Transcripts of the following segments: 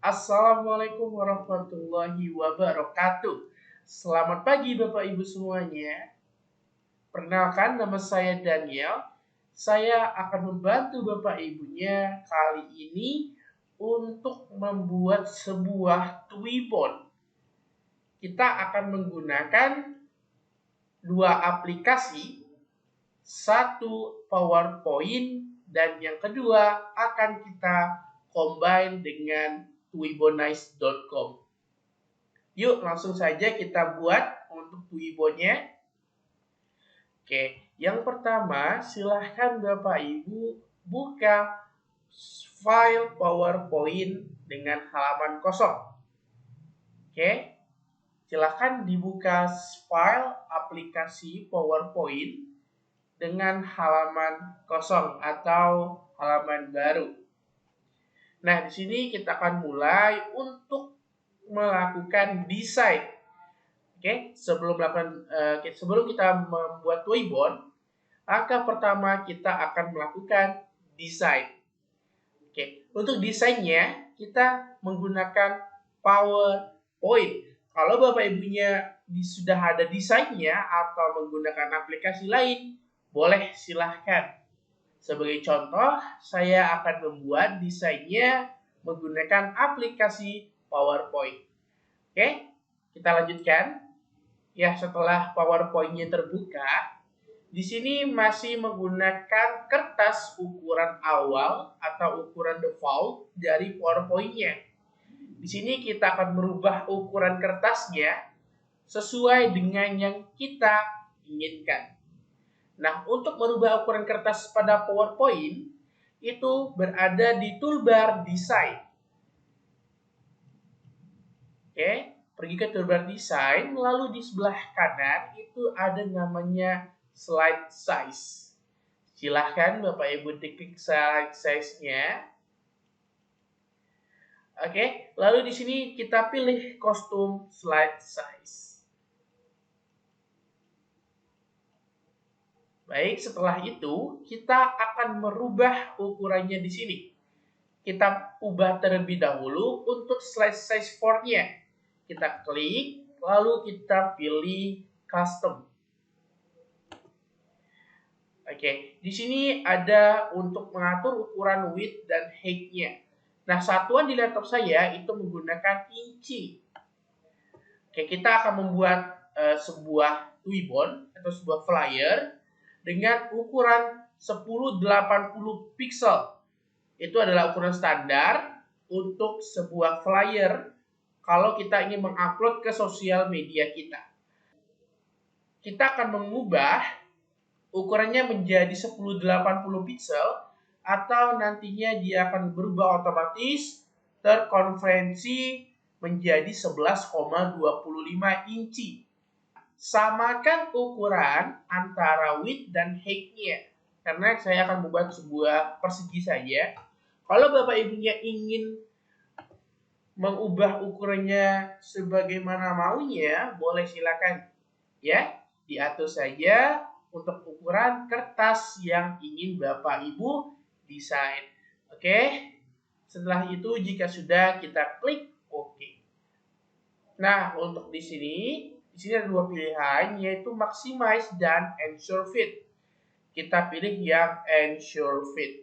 Assalamualaikum warahmatullahi wabarakatuh. Selamat pagi Bapak Ibu semuanya. Perkenalkan, nama saya Daniel. Saya akan membantu Bapak Ibunya kali ini untuk membuat sebuah Twibbon. Kita akan menggunakan dua aplikasi, satu PowerPoint dan yang kedua akan kita combine dengan twibbonize.com. Yuk langsung saja kita buat untuk Twibbonnya. Oke, yang pertama silahkan Bapak Ibu buka file PowerPoint dengan halaman kosong. Oke, silahkan dibuka file aplikasi PowerPoint dengan halaman kosong atau halaman baru. Nah, di sini kita akan mulai untuk melakukan desain. Oke, sebelum kita membuat Twibbon, langkah pertama kita akan melakukan desain. Oke, untuk desainnya kita menggunakan PowerPoint. Kalau Bapak Ibunya sudah ada desainnya atau menggunakan aplikasi lain, boleh silahkan. Sebagai contoh, saya akan membuat desainnya menggunakan aplikasi PowerPoint. Oke, kita lanjutkan. Ya, setelah PowerPoint-nya terbuka, di sini masih menggunakan kertas ukuran awal atau ukuran default dari PowerPoint-nya. Di sini kita akan merubah ukuran kertasnya sesuai dengan yang kita inginkan. Nah, untuk merubah ukuran kertas pada PowerPoint, itu berada di toolbar Design. Oke, pergi ke toolbar Design, lalu di sebelah kanan itu ada namanya Slide Size. Silahkan Bapak Ibu diklik Slide Size-nya. Oke, lalu di sini kita pilih Custom Slide Size. Baik, setelah itu kita akan merubah ukurannya di sini. Kita ubah terlebih dahulu untuk slide size font-nya. Kita klik, lalu kita pilih custom. Oke, di sini ada untuk mengatur ukuran width dan height-nya. Nah, satuan di laptop saya itu menggunakan inci. Oke, kita akan membuat sebuah Twibbon atau sebuah flyer dengan ukuran 1080 pixel. Itu adalah ukuran standar untuk sebuah flyer kalau kita ingin mengupload ke sosial media kita. Kita akan mengubah ukurannya menjadi 1080 pixel atau nantinya dia akan berubah otomatis terkonversi menjadi 11,25 inci. Samakan ukuran antara width dan height-nya. Karena saya akan membuat sebuah persegi saja. Kalau Bapak Ibunya ingin mengubah ukurannya sebagaimana maunya, boleh silakan. Ya, diatur saja untuk ukuran kertas yang ingin Bapak Ibu desain. Oke. Setelah itu jika sudah kita klik OK. Nah, untuk di sini ada dua pilihan, yaitu Maximize dan Ensure Fit. Kita pilih yang Ensure Fit.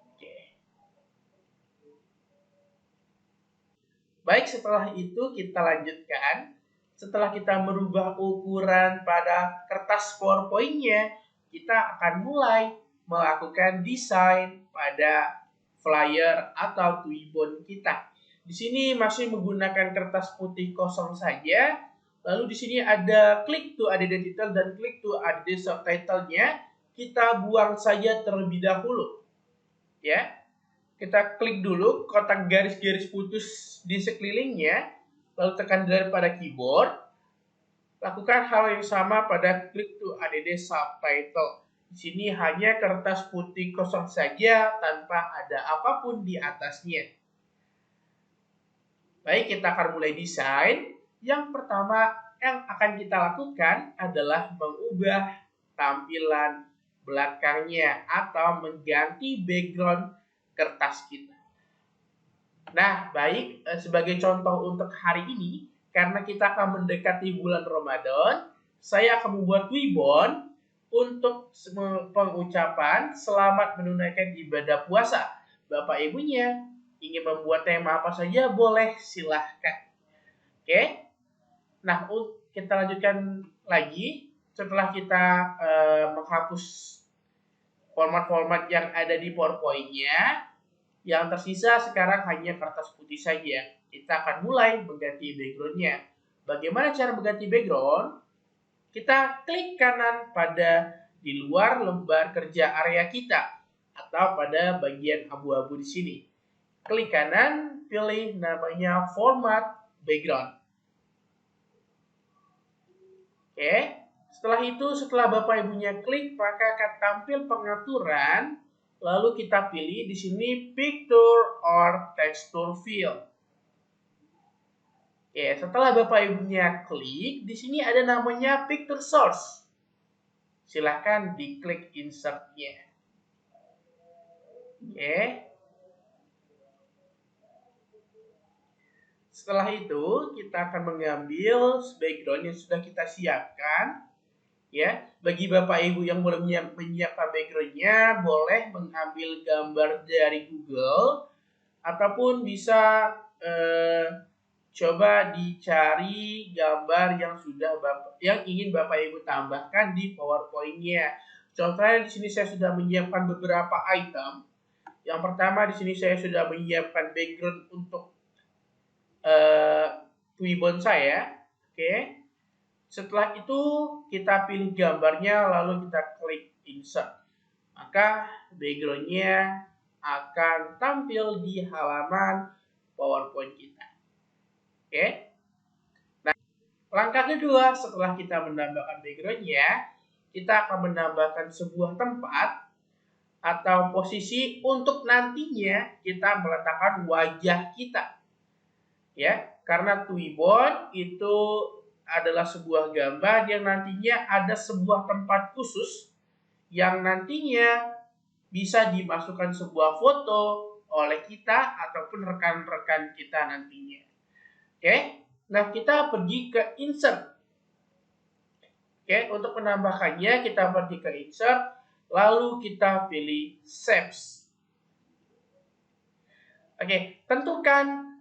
Oke. Baik, setelah itu kita lanjutkan. Setelah kita merubah ukuran pada kertas PowerPoint-nya, kita akan mulai melakukan desain pada flyer atau Twibbon kita. Di sini masih menggunakan kertas putih kosong saja. Lalu di sini ada click to add the title dan click to add the subtitle-nya. Kita buang saja terlebih dahulu. Ya. Kita klik dulu kotak garis-garis putus di sekelilingnya. Lalu tekan Delete pada keyboard. Lakukan hal yang sama pada click to add the subtitle. Di sini hanya kertas putih kosong saja tanpa ada apapun di atasnya. Baik, kita akan mulai desain. Yang pertama yang akan kita lakukan adalah mengubah tampilan belakangnya atau mengganti background kertas kita. Nah, baik, sebagai contoh untuk hari ini, karena kita akan mendekati bulan Ramadan, saya akan membuat Wibon untuk pengucapan selamat menunaikan ibadah puasa. Bapak Ibunya ingin membuat tema apa saja boleh, silahkan. Oke? Nah, kita lanjutkan lagi setelah kita menghapus format-format yang ada di PowerPoint-nya. Yang tersisa sekarang hanya kertas putih saja. Kita akan mulai mengganti background-nya. Bagaimana cara mengganti background? Kita klik kanan pada di luar lembar kerja area kita atau pada bagian abu-abu di sini. Klik kanan, pilih namanya format background. Oke, setelah itu setelah Bapak Ibunya klik maka akan tampil pengaturan. Lalu kita pilih di sini picture or texture field. Oke, setelah Bapak Ibunya klik, di sini ada namanya picture source. Silahkan diklik insert-nya. Oke. Setelah itu, kita akan mengambil background yang sudah kita siapkan. Ya, bagi Bapak Ibu yang belum menyiapkan background-nya, boleh mengambil gambar dari Google ataupun bisa coba dicari gambar yang ingin Bapak Ibu tambahkan di PowerPoint-nya. Contohnya di sini saya sudah menyiapkan beberapa item. Yang pertama di sini saya sudah menyiapkan background untuk Wibon saya. Oke. Setelah itu kita pilih gambarnya lalu kita klik insert. Maka background-nya akan tampil di halaman PowerPoint kita. Oke. Nah, langkah kedua setelah kita menambahkan background-nya, kita akan menambahkan sebuah tempat atau posisi untuk nantinya kita meletakkan wajah kita. Ya, karena Twibbon itu adalah sebuah gambar yang nantinya ada sebuah tempat khusus yang nantinya bisa dimasukkan sebuah foto oleh kita ataupun rekan-rekan kita nantinya. Oke, nah kita pergi ke insert. Oke, untuk menambahkannya kita pergi ke insert, lalu kita pilih shapes. Oke, tentukan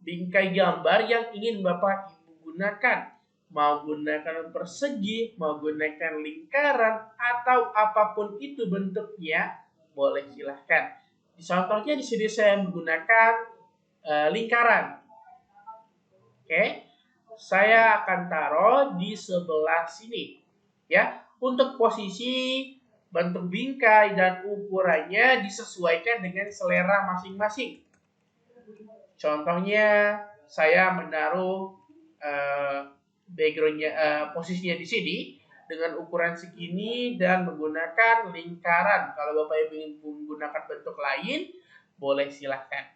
bingkai gambar yang ingin Bapak Ibu gunakan. Mau gunakan persegi, mau gunakan lingkaran, atau apapun itu bentuknya, boleh silahkan. Contohnya di sini saya menggunakan lingkaran. Oke, saya akan taruh di sebelah sini. Ya, untuk posisi bentuk bingkai dan ukurannya disesuaikan dengan selera masing-masing. Contohnya saya menaruh backgroundnya posisinya di sini dengan ukuran segini dan menggunakan lingkaran. Kalau Bapak Ibu ingin menggunakan bentuk lain, boleh silahkan.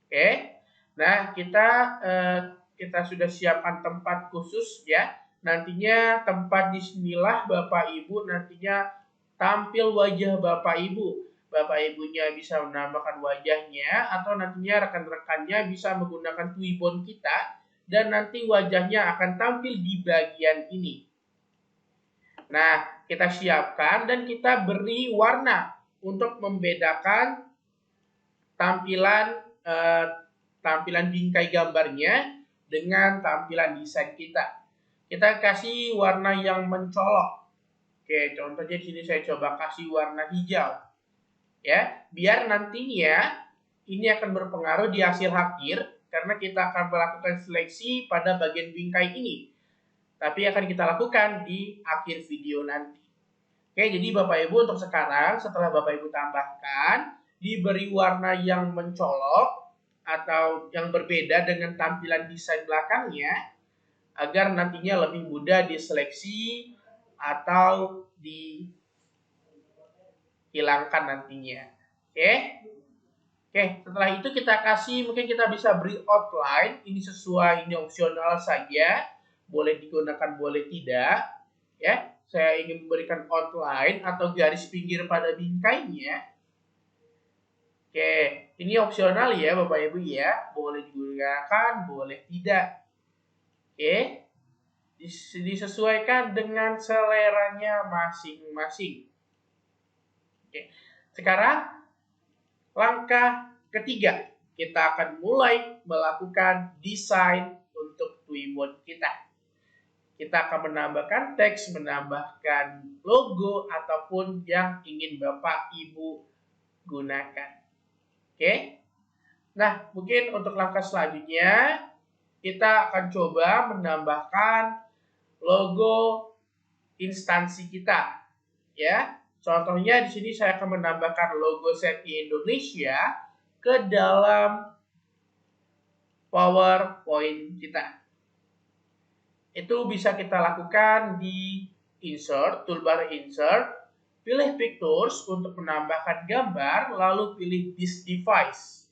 Oke, nah kita sudah siapkan tempat khusus ya. Nantinya tempat disinilah Bapak Ibu nantinya tampil wajah Bapak Ibu. Bapak Ibunya bisa menambahkan wajahnya atau nantinya rekan-rekannya bisa menggunakan Twibbon kita dan nanti wajahnya akan tampil di bagian ini. Nah, kita siapkan dan kita beri warna untuk membedakan tampilan bingkai gambarnya dengan tampilan desain kita. Kita kasih warna yang mencolok. Oke, contohnya di sini saya coba kasih warna hijau. Ya, biar nantinya ini akan berpengaruh di hasil akhir karena kita akan melakukan seleksi pada bagian bingkai ini. Tapi akan kita lakukan di akhir video nanti. Oke, jadi Bapak Ibu untuk sekarang setelah Bapak Ibu tambahkan diberi warna yang mencolok atau yang berbeda dengan tampilan desain belakangnya agar nantinya lebih mudah diseleksi atau hilangkan nantinya. Oke, setelah itu kita kasih, mungkin kita bisa beri outline. Ini sesuai, ini opsional saja. Boleh digunakan, boleh tidak. Ya, saya ingin memberikan outline atau garis pinggir pada bingkainya. Oke, ini opsional ya Bapak Ibu ya. Boleh digunakan, boleh tidak. Oke, disesuaikan dengan seleranya masing-masing. Oke, sekarang langkah ketiga, kita akan mulai melakukan desain untuk Twibbon kita. Kita akan menambahkan teks, menambahkan logo, ataupun yang ingin Bapak Ibu gunakan. Oke. Nah, mungkin untuk langkah selanjutnya, kita akan coba menambahkan logo instansi kita. Ya, contohnya di sini saya akan menambahkan logo SETI Indonesia ke dalam PowerPoint kita. Itu bisa kita lakukan di insert, toolbar insert, pilih pictures untuk menambahkan gambar, lalu pilih this device.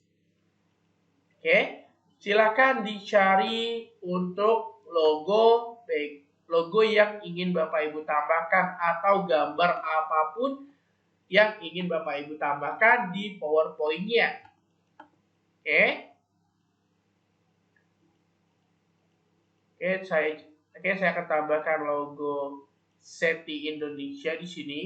Oke, silakan dicari untuk logo yang ingin Bapak Ibu tambahkan atau gambar apapun yang ingin Bapak Ibu tambahkan di PowerPoint-nya. Oke, saya akan tambahkan logo SETI Indonesia di sini.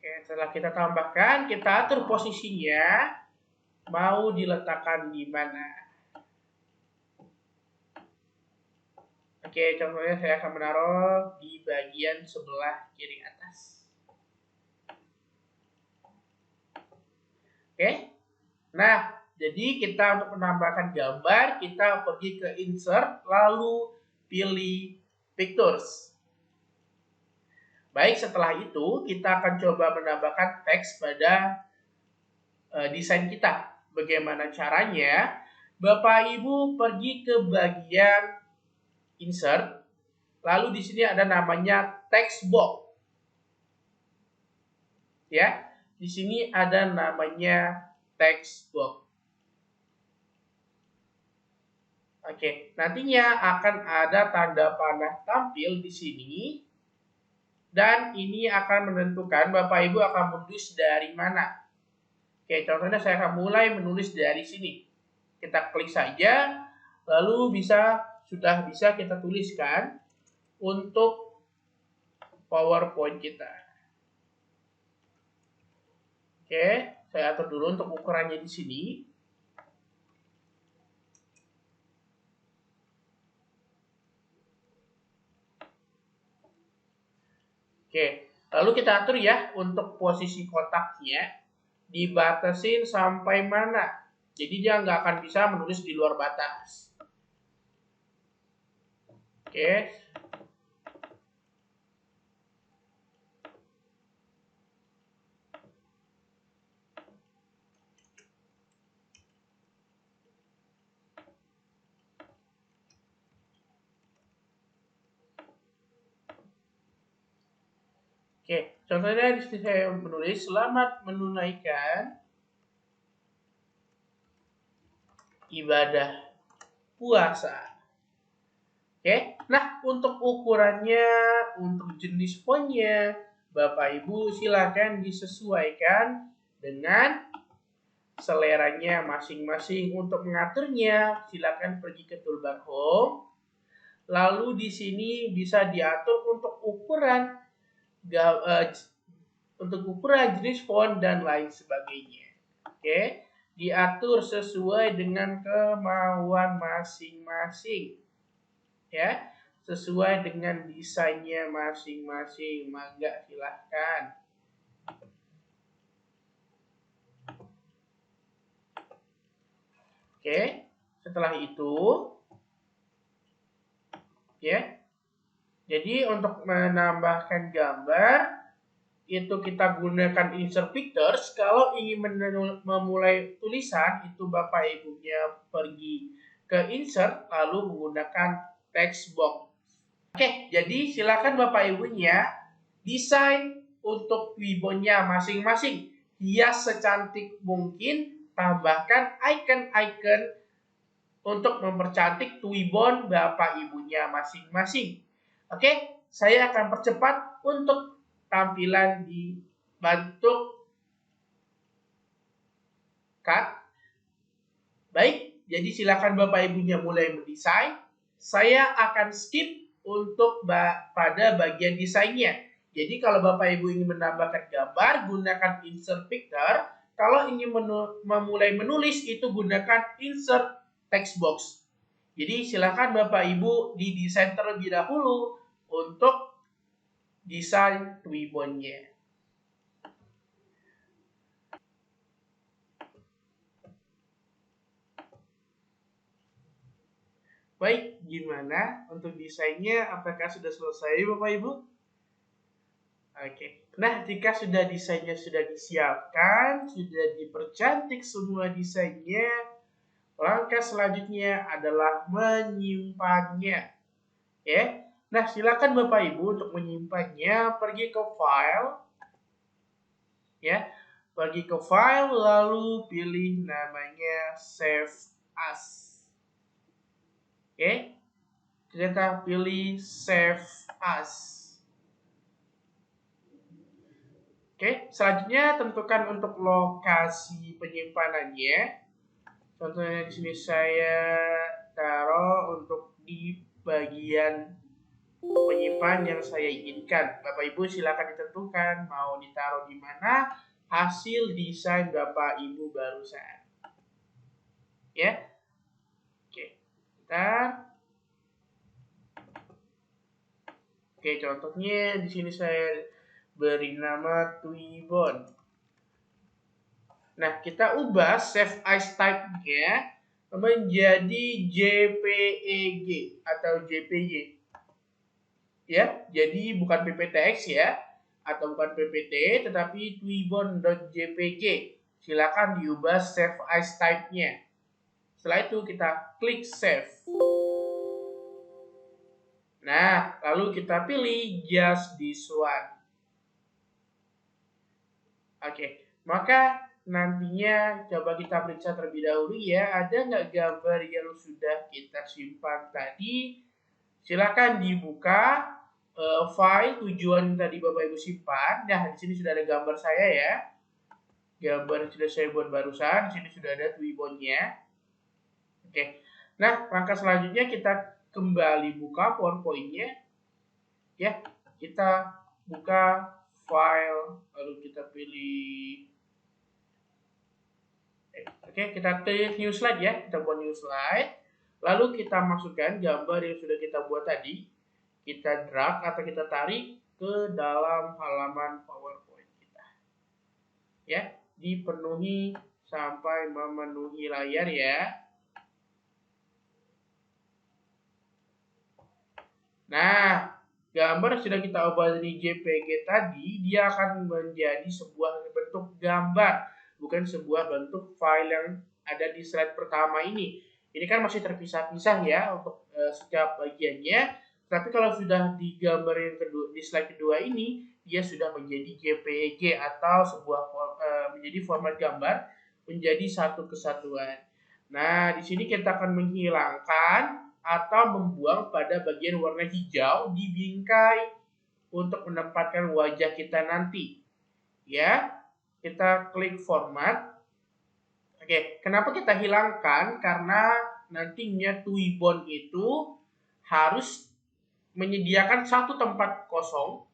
Oke, setelah kita tambahkan, kita atur posisinya mau diletakkan di mana. Oke, contohnya saya akan menaruh di bagian sebelah kiri atas. Oke, nah jadi kita untuk menambahkan gambar, kita pergi ke insert, lalu pilih pictures. Baik, setelah itu kita akan coba menambahkan teks pada desain kita. Bagaimana caranya? Bapak Ibu pergi ke bagian insert, lalu di sini ada namanya text box. Ya, di sini ada namanya text box. Oke, nantinya akan ada tanda panah tampil di sini. Dan ini akan menentukan Bapak Ibu akan menulis dari mana. Oke, contohnya saya akan mulai menulis dari sini. Kita klik saja, lalu sudah bisa kita tuliskan untuk PowerPoint kita. Oke, saya atur dulu untuk ukurannya di sini. Oke, lalu kita atur ya untuk posisi kotaknya dibatasin sampai mana. Jadi dia nggak akan bisa menulis di luar batas. Oke. Oke, contohnya di sini saya menulis selamat menunaikan ibadah puasa. Oke, nah untuk ukurannya, untuk jenis fontnya, Bapak Ibu silakan disesuaikan dengan seleranya masing-masing. Untuk mengaturnya, silakan pergi ke toolbar home. Lalu di sini bisa diatur untuk ukuran jenis font dan lain sebagainya. Oke, diatur sesuai dengan kemauan masing-masing. Ya, sesuai dengan desainnya masing-masing. Mangga silahkan. Oke, setelah itu ya. Jadi untuk menambahkan gambar itu kita gunakan insert pictures. Kalau ingin memulai tulisan itu Bapak Ibunya pergi ke insert lalu menggunakan text box. Oke, jadi silakan Bapak Ibunya desain untuk Twibbonnya masing-masing. Hias secantik mungkin, tambahkan icon-icon untuk mempercantik Twibbon Bapak Ibunya masing-masing. Oke, saya akan percepat untuk tampilan di bentuk cut. Baik, jadi silakan Bapak Ibunya mulai mendesain. Saya akan skip untuk pada bagian desainnya. Jadi kalau Bapak Ibu ingin menambahkan gambar, gunakan insert picture. Kalau ingin memulai menulis, itu gunakan insert text box. Jadi silakan Bapak Ibu didesain terlebih dahulu untuk desain Twibbonnya. Baik, gimana untuk desainnya? Apakah sudah selesai Bapak Ibu? Oke. Nah, jika sudah desainnya sudah disiapkan, sudah dipercantik semua desainnya, langkah selanjutnya adalah menyimpannya. Ya. Nah, silakan Bapak Ibu untuk menyimpannya, pergi ke file. Ya. Pergi ke file lalu pilih namanya save as. Oke, kita pilih save as. Oke, selanjutnya tentukan untuk lokasi penyimpanannya. Contohnya di sini saya taruh untuk di bagian penyimpan yang saya inginkan. Bapak Ibu silakan ditentukan mau ditaruh di mana hasil desain Bapak Ibu barusan. Ya. Oke. Oke, contohnya di sini saya beri nama Twibbon. Nah, kita ubah save as type-nya menjadi JPEG atau JPY. Ya, jadi bukan PPTX ya, atau bukan PPT, tetapi twibbon.jpg. Silakan diubah save as type-nya. Setelah itu kita klik save. Nah, lalu kita pilih just this one. Oke, maka nantinya coba kita periksa terlebih dahulu ya, ada nggak gambar yang sudah kita simpan tadi? Silakan dibuka file tujuan tadi Bapak Ibu simpan. Nah, di sini sudah ada gambar saya ya. Gambar yang sudah saya buat barusan, di sini sudah ada Twibbonnya. Oke. Nah, langkah selanjutnya kita kembali buka PowerPoint-nya. Ya, kita buka file, lalu kita pilih. Oke, kita pilih new slide ya. Kita buat new slide. Lalu kita masukkan gambar yang sudah kita buat tadi. Kita drag atau kita tarik ke dalam halaman PowerPoint kita. Ya, dipenuhi sampai memenuhi layar ya. Nah, gambar sudah kita ubah dari JPG tadi, dia akan menjadi sebuah bentuk gambar, bukan sebuah bentuk file yang ada di slide pertama ini. Ini kan masih terpisah-pisah ya untuk setiap bagiannya. Tapi kalau sudah di gambar yang kedua, di slide kedua ini, dia sudah menjadi JPG atau sebuah menjadi format gambar menjadi satu kesatuan. Nah, di sini kita akan menghilangkan atau membuang pada bagian warna hijau di bingkai untuk menempatkan wajah kita nanti. Ya, kita klik format. Oke, kenapa kita hilangkan? Karena nantinya Twibbon itu harus menyediakan satu tempat kosong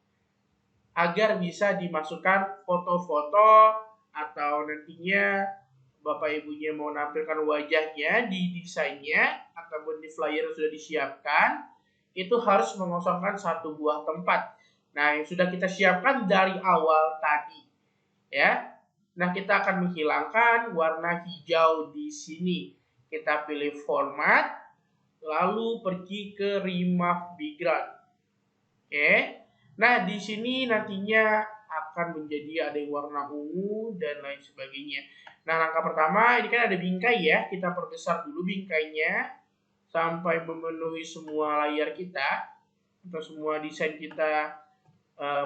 agar bisa dimasukkan foto-foto atau nantinya Bapak Ibunya mau nampilkan wajahnya di desainnya ataupun di flyer yang sudah disiapkan, itu harus mengosongkan satu buah tempat. Nah, yang sudah kita siapkan dari awal tadi. Ya. Nah, kita akan menghilangkan warna hijau di sini. Kita pilih format, lalu pergi ke remove background. Oke. Nah, di sini nantinya akan menjadi ada yang warna ungu dan lain sebagainya. Nah, langkah pertama ini kan ada bingkai ya. Kita perbesar dulu bingkainya sampai memenuhi semua layar kita atau semua desain kita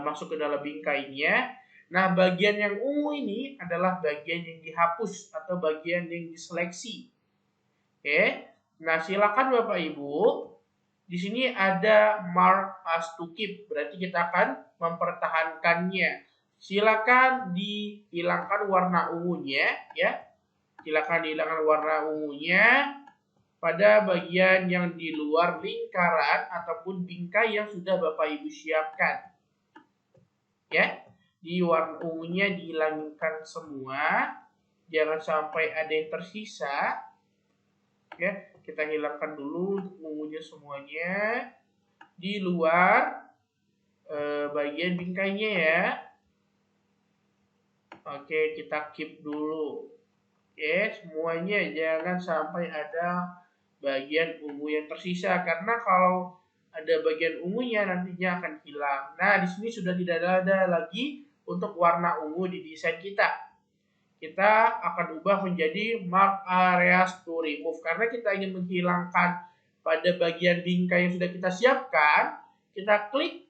masuk ke dalam bingkainya. Nah, bagian yang ungu ini adalah bagian yang dihapus atau bagian yang diseleksi. Oke. Nah, silakan Bapak Ibu di sini ada mark as to keep, berarti kita akan mempertahankannya. Silakan dihilangkan warna ungunya ya. Silakan dihilangkan warna ungunya pada bagian yang di luar lingkaran ataupun bingkai yang sudah Bapak Ibu siapkan. Ya, di warna ungunya dihilangkan semua, jangan sampai ada yang tersisa. Ya, kita hilangkan dulu ungunya semuanya di luar bagian bingkainya ya. Oke, kita keep dulu. Oke, semuanya jangan sampai ada bagian ungu yang tersisa, karena kalau ada bagian ungunya nantinya akan hilang. Nah, di sini sudah tidak ada lagi untuk warna ungu di desain kita. Kita akan ubah menjadi mark areas to remove, karena kita ingin menghilangkan pada bagian bingkai yang sudah kita siapkan. Kita klik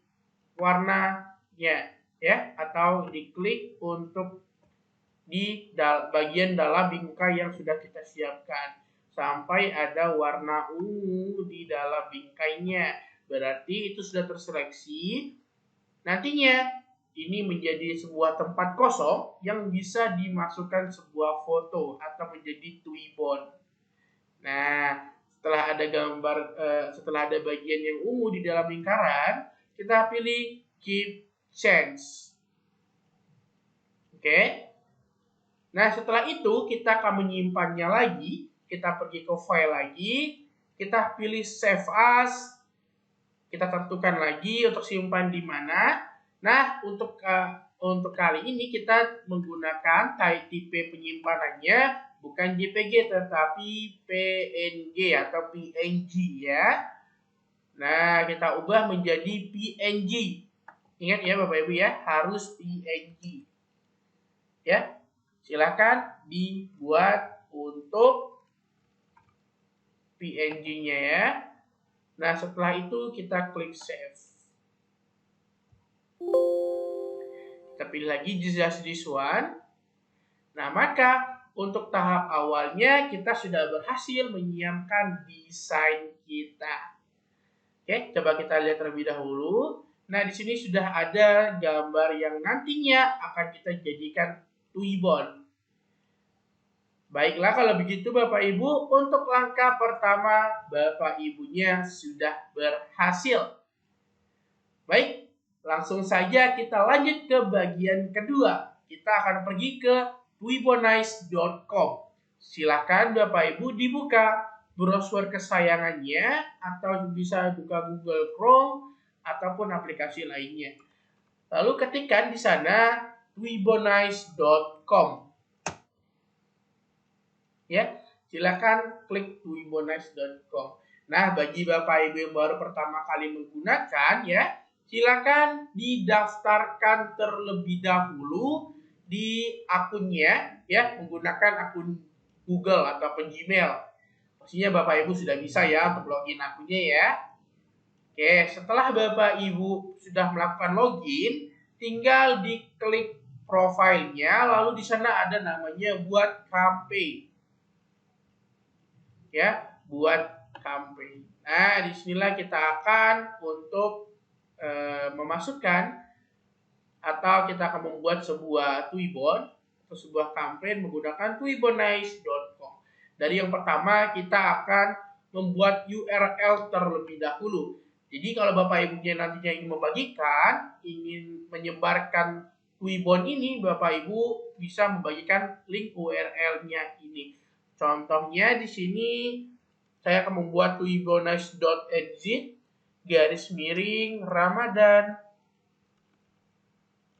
warnanya ya, atau diklik untuk di bagian dalam bingkai yang sudah kita siapkan sampai ada warna ungu di dalam bingkainya. Berarti itu sudah terseleksi. Nantinya ini menjadi sebuah tempat kosong yang bisa dimasukkan sebuah foto atau menjadi twibbon. Nah, setelah ada gambar, setelah ada bagian yang ungu di dalam lingkaran, kita pilih keep change. Oke. Nah, setelah itu kita akan menyimpannya lagi. Kita pergi ke file lagi, kita pilih save as, kita tentukan lagi untuk simpan di mana. Nah, untuk kali ini kita menggunakan tipe penyimpanannya bukan JPG tetapi PNG atau PNG ya. Nah, kita ubah menjadi PNG. Ingat ya Bapak Ibu ya, harus PNG. Ya. Silakan dibuat untuk PNG-nya ya. Nah, setelah itu kita klik save. Kita pilih lagi just this one. Nah, maka untuk tahap awalnya kita sudah berhasil menyiapkan desain kita. Oke, coba kita lihat terlebih dahulu. Nah, di sini sudah ada gambar yang nantinya akan kita jadikan twibbon. Baiklah, kalau begitu Bapak Ibu, untuk langkah pertama Bapak Ibunya sudah berhasil. Baik, langsung saja kita lanjut ke bagian kedua. Kita akan pergi ke twibbonize.com. Silakan Bapak Ibu dibuka browser kesayangannya atau bisa buka Google Chrome ataupun aplikasi lainnya. Lalu ketikkan di sana twibbonize.com. Ya, silakan klik twibbonize.com. Nah, bagi Bapak Ibu yang baru pertama kali menggunakan ya, silakan didaftarkan terlebih dahulu di akunnya ya, menggunakan akun Google ataupun Gmail. Pastinya Bapak Ibu sudah bisa ya untuk login akunnya ya. Oke, setelah Bapak Ibu sudah melakukan login, tinggal diklik profilnya, lalu di sana ada namanya buat campaign. Ya, buat campaign. Nah, disinilah kita akan untuk memasukkan atau kita akan membuat sebuah twibbon atau sebuah campaign menggunakan twibbonize.com. Dari yang pertama kita akan membuat URL terlebih dahulu. Jadi kalau Bapak Ibunya nantinya ingin membagikan, ingin menyebarkan twibbon ini, Bapak Ibu bisa membagikan link URL-nya ini. Contohnya di sini saya akan membuat twibbonize.exit garis miring Ramadan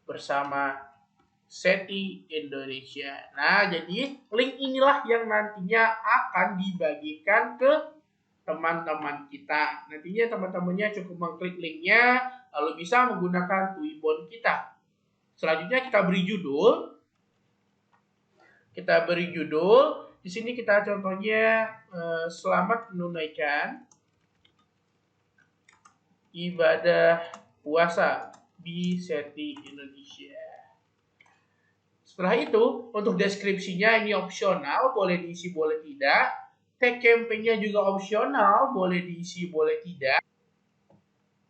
bersama SETI Indonesia. Nah, jadi link inilah yang nantinya akan dibagikan ke teman-teman kita. Nantinya teman-temannya cukup mengklik linknya lalu bisa menggunakan twibbon kita. Selanjutnya kita beri judul. Di sini kita contohnya selamat menunaikan ibadah puasa di SETI Indonesia. Setelah itu, untuk deskripsinya ini opsional, boleh diisi boleh tidak. Tag campaign-nya juga opsional, boleh diisi boleh tidak.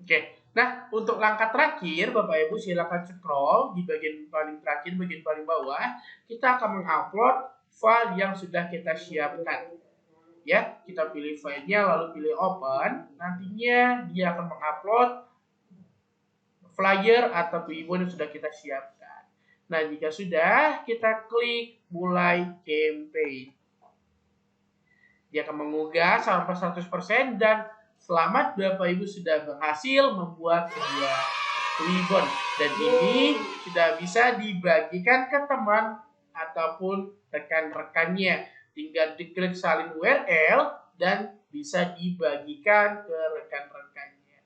Oke. Nah, untuk langkah terakhir, Bapak Ibu silakan scroll di bagian paling terakhir, bagian paling bawah. Kita akan mengupload file yang sudah kita siapkan. Ya, kita pilih filenya lalu pilih open. Nantinya dia akan mengupload flyer atau ribbon yang sudah kita siapkan. Nah, jika sudah, kita klik mulai campaign. Dia akan mengunggah sampai 100% dan selamat Bapak Ibu sudah berhasil membuat sebuah ribbon. Dan ini sudah bisa dibagikan ke teman ataupun rekan-rekannya. Tinggal diklik salin URL dan bisa dibagikan ke rekan-rekannya.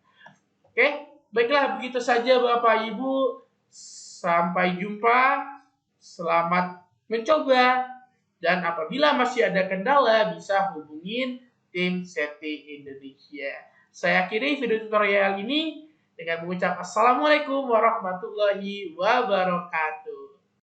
Oke, baiklah begitu saja Bapak Ibu. Sampai jumpa. Selamat mencoba. Dan apabila masih ada kendala, bisa hubungin tim SETI Indonesia. Saya akhiri video tutorial ini dengan mengucap Assalamualaikum warahmatullahi wabarakatuh.